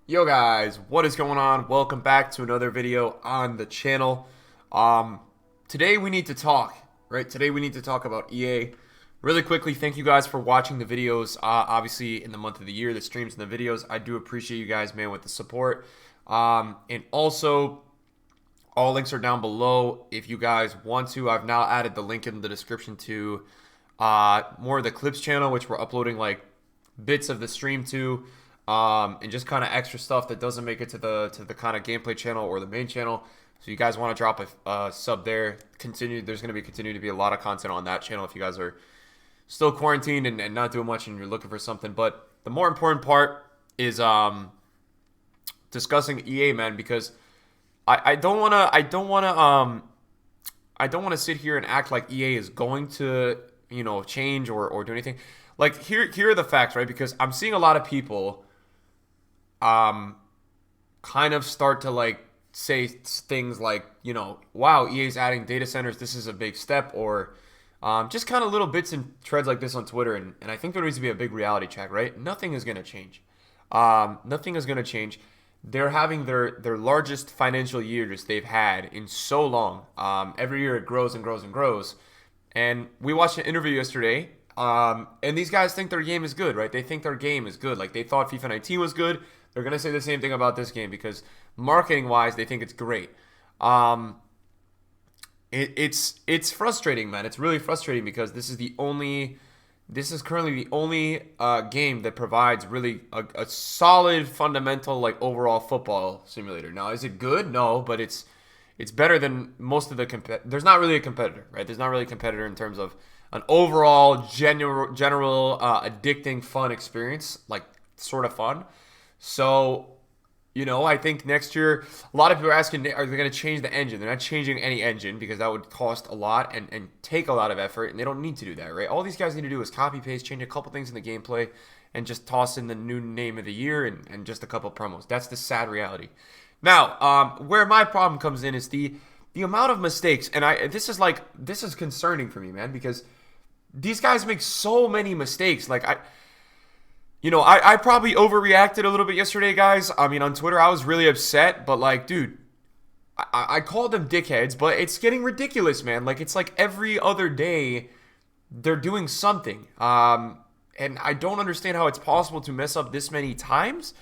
Yo guys, what is going on? Welcome back to another video on the channel. Today we need to talk, right? Today we need to talk about EA. Really quickly, thank you guys for watching the videos. Obviously, in the month of the year, the streams and the videos. I do appreciate you guys, man, with the support. And also, all links are down below if you guys want to. I've now added the link in the description to more of the clips channel, which we're uploading like bits of the stream to. And just kind of extra stuff that doesn't make it to the kind of gameplay channel or the main channel. So you guys want to drop a sub there. There's going to continue to be a lot of content on that channel if you guys are still quarantined and not doing much and you're looking for something. But the more important part is discussing EA, man, because I don't want to sit here and act like EA is going to change or do anything. Like here are the facts, right? Because I'm seeing a lot of people kind of start to like say things like, wow, EA's adding data centers, this is a big step, or just kind of little bits and treads like this on Twitter, and I think there needs to be a big reality check, right? Nothing is going to change. Nothing is going to change. They're having their largest financial years they've had in so long. Every year it grows and grows and grows. And we watched an interview yesterday, and these guys think their game is good, right? They think their game is good. Like, they thought FIFA 19 was good. They're going to say the same thing about this game because marketing-wise, they think it's great. It's frustrating, man. It's really frustrating because this is currently the only game that provides really a solid fundamental like overall football simulator. Now, is it good? No, but it's better than most of the there's not really a competitor, right? There's not really a competitor in terms of an overall general addicting fun experience, like sort of fun. So, I think next year, a lot of people are asking, are they going to change the engine? They're not changing any engine because that would cost a lot and take a lot of effort, and they don't need to do that, right? All these guys need to do is copy paste, change a couple things in the gameplay, and just toss in the new name of the year and just a couple promos. That's the sad reality. Now, where my problem comes in is the amount of mistakes, and this is concerning for me, man, because these guys make so many mistakes. Like, I probably overreacted a little bit yesterday, guys. I mean, on Twitter, I was really upset, but like, dude, I called them dickheads, but it's getting ridiculous, man. Like, it's like every other day they're doing something. And I don't understand how it's possible to mess up this many times.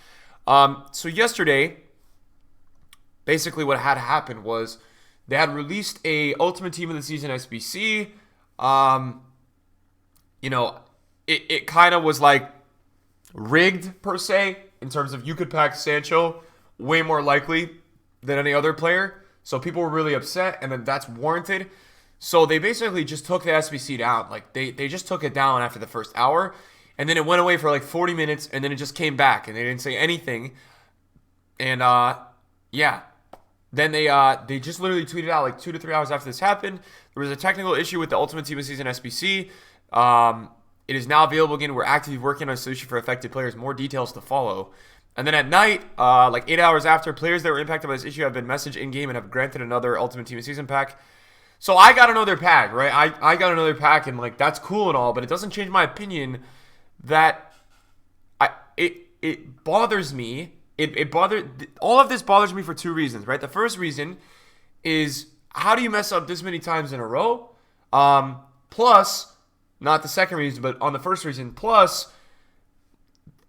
So yesterday, basically what had happened was they had released a Ultimate Team of the Season SBC. It kind of was like rigged per se in terms of you could pack Sancho way more likely than any other player. So people were really upset, and then that's warranted. So they basically just took the SBC down. Like they just took it down after the first hour, and then it went away for like 40 minutes, and then it just came back, and they didn't say anything. And yeah. Then they just literally tweeted out like 2 to 3 hours after this happened. There was a technical issue with the Ultimate Team of Season SBC. It is now available again. We're actively working on a solution for affected players. More details to follow. And then at night, like 8 hours after, players that were impacted by this issue have been messaged in-game and have granted another Ultimate Team of Season pack. So I got another pack, right? I got another pack, and like that's cool and all, but it doesn't change my opinion that it bothers me. All of this bothers me for two reasons, right? The first reason is, how do you mess up this many times in a row? Plus, not the second reason, but on the first reason, plus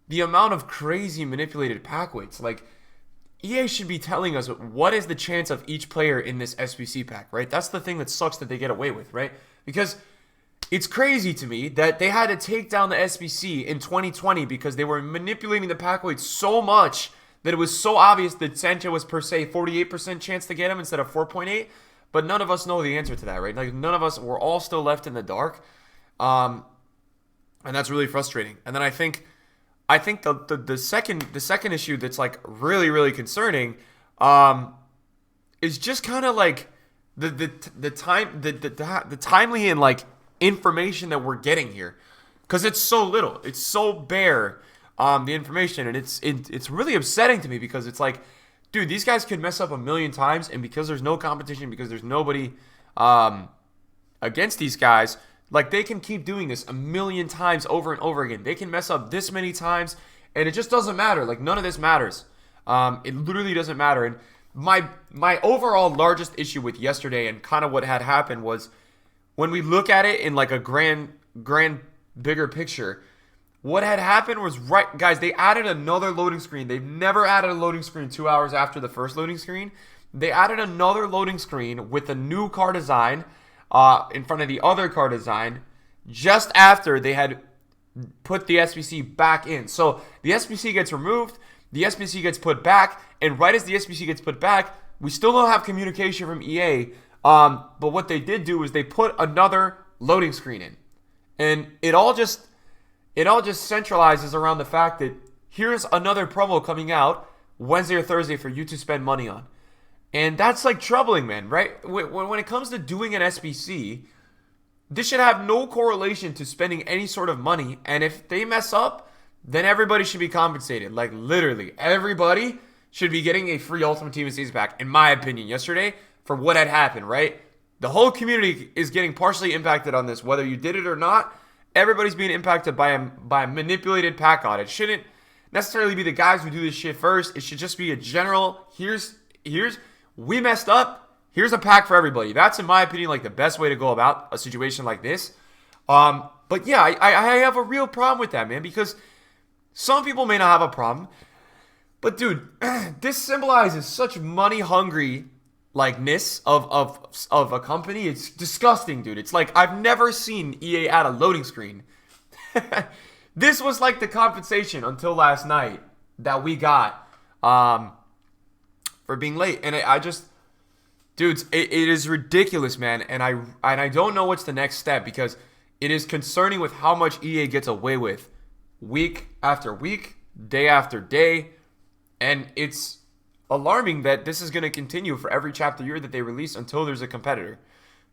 the amount of crazy manipulated pack weights. Like, EA should be telling us what is the chance of each player in this SBC pack, right? That's the thing that sucks that they get away with, right? Because it's crazy to me that they had to take down the SBC in 2020 because they were manipulating the pack weights so much that it was so obvious that Sancho was per se 48% chance to get him instead of 4.8. But none of us know the answer to that, right? Like, none of us, we're all still left in the dark. And that's really frustrating. And then I think the second issue that's like really, really concerning is just kind of like the timely and like information that we're getting here, because it's so little, it's so bare, the information, and it's really upsetting to me because it's like, dude, these guys could mess up a million times, and because there's no competition, because there's nobody against these guys, like, they can keep doing this a million times over and over again. They can mess up this many times, and it just doesn't matter. Like, none of this matters. It literally doesn't matter. And my overall largest issue with yesterday and kind of what had happened was when we look at it in like a grand bigger picture. What had happened was, right, guys, they added another loading screen. They've never added a loading screen 2 hours after the first loading screen. They added another loading screen with a new car design in front of the other car design just after they had put the SBC back in. So the SBC gets removed, the SBC gets put back, and right as the SBC gets put back, we still don't have communication from EA. But what they did do is they put another loading screen in. And it all just centralizes around the fact that here's another promo coming out Wednesday or Thursday for you to spend money on. And that's like troubling, man, right? When it comes to doing an SBC, this should have no correlation to spending any sort of money. And if they mess up, then everybody should be compensated. Like literally, everybody should be getting a free Ultimate Team season pack, in my opinion, yesterday for what had happened, right? The whole community is getting partially impacted on this, whether you did it or not. Everybody's being impacted by a manipulated pack audit. It shouldn't necessarily be the guys who do this shit first. It should just be a general, here's we messed up. Here's a pack for everybody. That's, in my opinion, like the best way to go about a situation like this. But yeah, I have a real problem with that, man, because some people may not have a problem. But dude, this symbolizes such money hungry likeness of a company. It's disgusting, dude. It's like I've never seen EA add a loading screen. This was like the compensation until last night that we got for being late. And I just, dudes, it is ridiculous, man. And I don't know what's the next step, because it is concerning with how much EA gets away with week after week, day after day. And it's alarming that this is going to continue for every chapter year that they release until there's a competitor,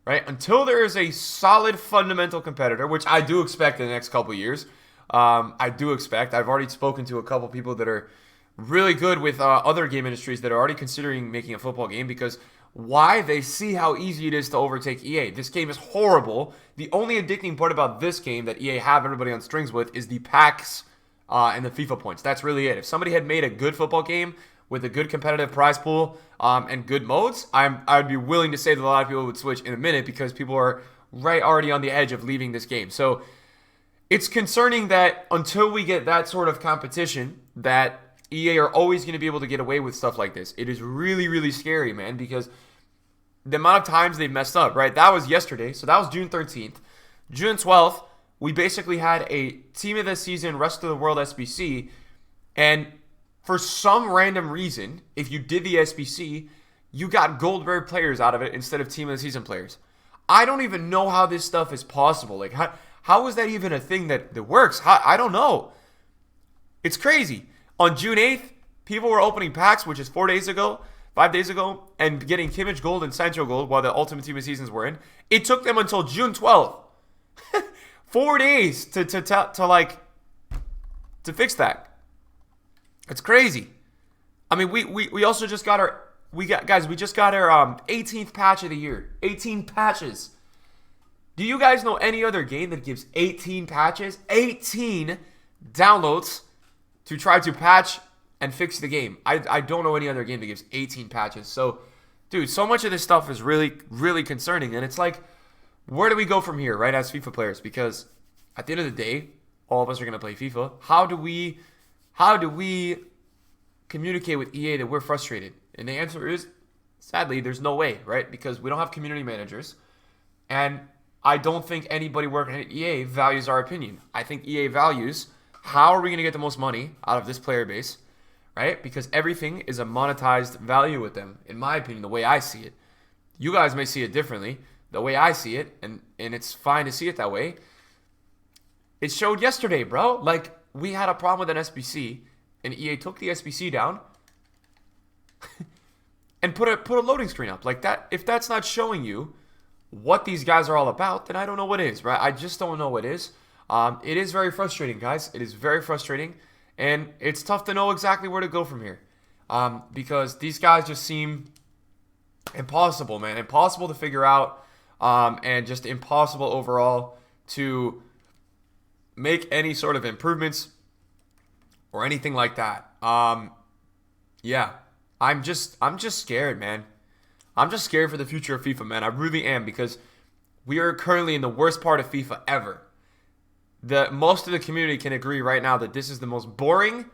right? Until there is a solid fundamental competitor, which I do expect in the next couple years. I do expect. I've already spoken to a couple people that are really good with other game industries that are already considering making a football game, because why? They see how easy it is to overtake EA. This game is horrible. The only addicting part about this game that EA have everybody on strings with is the packs and the FIFA points. That's really it. If somebody had made a good football game with a good competitive prize pool and good modes, I'd be willing to say that a lot of people would switch in a minute, because people are right already on the edge of leaving this game. So it's concerning that until we get that sort of competition, that EA are always going to be able to get away with stuff like this. It is really, really scary, man, because the amount of times they've messed up, right? That was yesterday, so that was June 13th. June 12th, we basically had a Team of the Season Rest of the World SBC, and for some random reason, if you did the SBC, you got gold rare players out of it instead of Team of the Season players. I don't even know how this stuff is possible. Like, how is that even a thing that works? I don't know. It's crazy. On June 8th, people were opening packs, which is 5 days ago, and getting Kimmich Gold and Sancho Gold while the Ultimate Team of Seasons were in. It took them until June 12th. 4 days to fix that. It's crazy. I mean, we also just got our 18th patch of the year. 18 patches. Do you guys know any other game that gives 18 patches? 18 downloads to try to patch and fix the game. I don't know any other game that gives 18 patches. So, dude, so much of this stuff is really, really concerning. And it's like, where do we go from here, right, as FIFA players? Because at the end of the day, all of us are going to play FIFA. How do we communicate with EA that we're frustrated? And the answer is, sadly, there's no way, right? Because we don't have community managers. And I don't think anybody working at EA values our opinion. I think EA values, how are we going to get the most money out of this player base, right? Because everything is a monetized value with them, in my opinion, the way I see it. You guys may see it differently. The way I see it, and it's fine to see it that way, it showed yesterday, bro. Like, we had a problem with an SBC, and EA took the SBC down and put a loading screen up. Like, that. If that's not showing you what these guys are all about, then I don't know what is, right? I just don't know what is. It is very frustrating, guys. It is very frustrating, and it's tough to know exactly where to go from here, because these guys just seem impossible, man. Impossible to figure out, and just impossible overall to make any sort of improvements or anything like that. Yeah. I'm just scared, man. I'm just scared for the future of FIFA, man. I really am because we are currently in the worst part of FIFA ever. The most of the community can agree right now that this is the most boring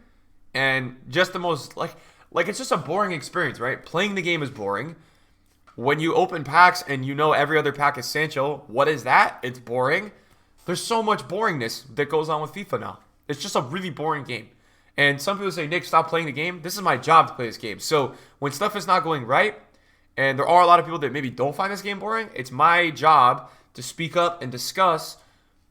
and just the most like it's just a boring experience, right? Playing the game is boring. When you open packs and you know every other pack is Sancho, what is that? It's boring. There's so much boringness that goes on with FIFA now. It's just a really boring game. And some people say, Nick, stop playing the game. This is my job to play this game. So when stuff is not going right, and there are a lot of people that maybe don't find this game boring, it's my job to speak up and discuss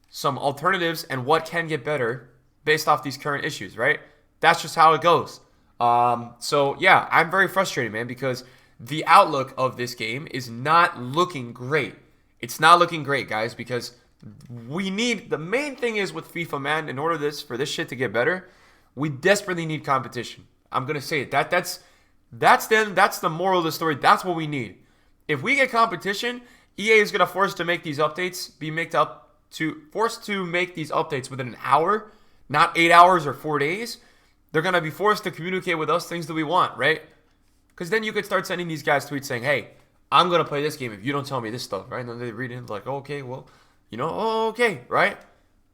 some alternatives and what can get better based off these current issues, right? That's just how it goes. So yeah, I'm very frustrated, man, because the outlook of this game is not looking great. It's not looking great, guys, because we need the main thing is with FIFA, man, in order for this shit to get better, we desperately need competition. I'm gonna say it. That's the moral of the story. That's what we need. If we get competition, EA is gonna force to make these updates, forced to make these updates within an hour, not 8 hours or 4 days. They're gonna be forced to communicate with us things that we want, right? Because then you could start sending these guys tweets saying, "Hey, I'm gonna play this game if you don't tell me this stuff," right? And then they read it like, oh, "Okay, well, okay, right?"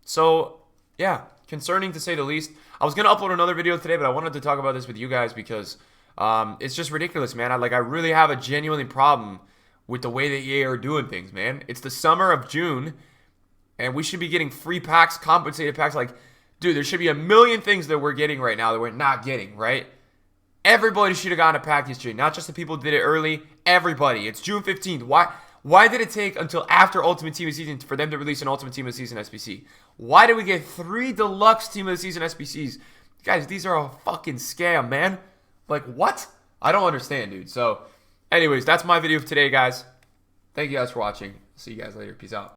So yeah, concerning to say the least. I was gonna upload another video today, but I wanted to talk about this with you guys because it's just ridiculous, man. I really have a genuine problem with the way that EA are doing things, man. It's the summer of June, and we should be getting free packs, compensated packs. Like, dude, there should be a million things that we're getting right now that we're not getting, right? Everybody should have gotten a pack yesterday, not just the people who did it early. Everybody. It's June 15th. Why did it take until after Ultimate Team of the Season for them to release an Ultimate Team of the Season SBC? Why did we get 3 deluxe Team of the Season SBCs? Guys, these are a fucking scam, man. Like, what? I don't understand, dude. So, anyways, that's my video for today, guys. Thank you guys for watching. See you guys later. Peace out.